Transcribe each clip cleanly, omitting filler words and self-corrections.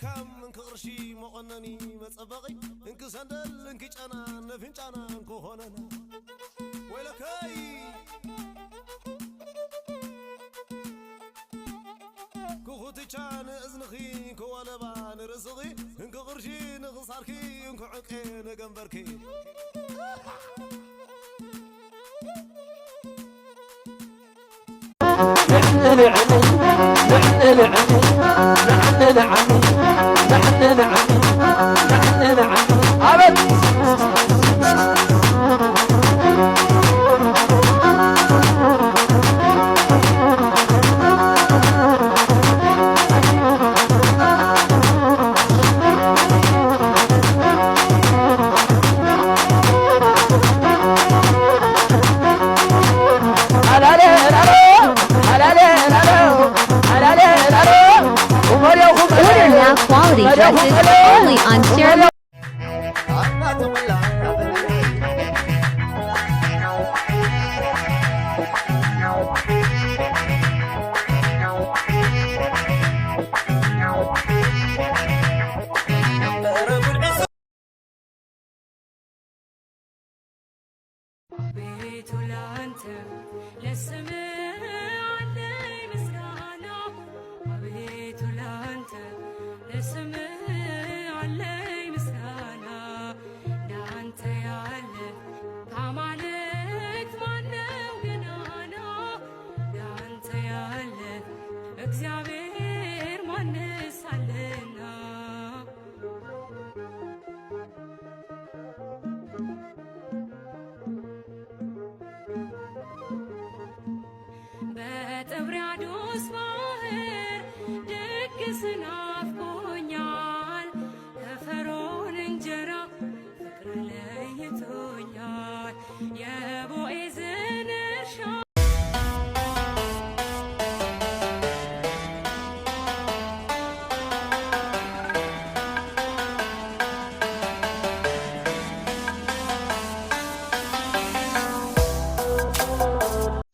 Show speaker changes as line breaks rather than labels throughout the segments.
كم كرشي مقنني مصبغي انك سندل انك جانا نفنجانا انكو هوننا ويلكاي كوخوتي كان اذنخي كوالبان رزقي انك قرشي نخساركي انك عقي نقنبركي
Quality dresses only on Stereo.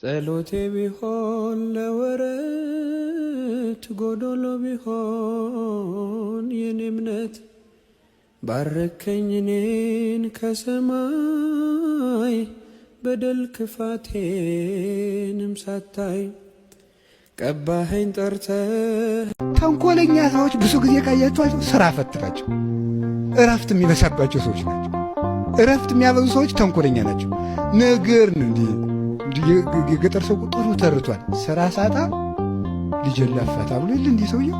ጸሎቴ ቢሆን ለወረት ጎዶሎ ቢሆን የኔ እምነት ባረከኝ እኔን ከሰማይ በደል ክፋቴንም ሳታይ ቀባኸኝ ጠርተህ።
ተንኮለኛ ሰዎች ብዙ ጊዜ ካያችኋቸው ስራ ፈት ናቸው። እረፍት የሚበዛባቸው ሰዎች ናቸው። እረፍት የሚያበዙ ሰዎች ተንኮለኛ ናቸው። ነገር ነው እንዲህ የገጠር ሰው ጥሩ ተርቷል። ስራ ሳጣ ልጅ ላፋታ ብሎ የለ እንዲህ ሰውየው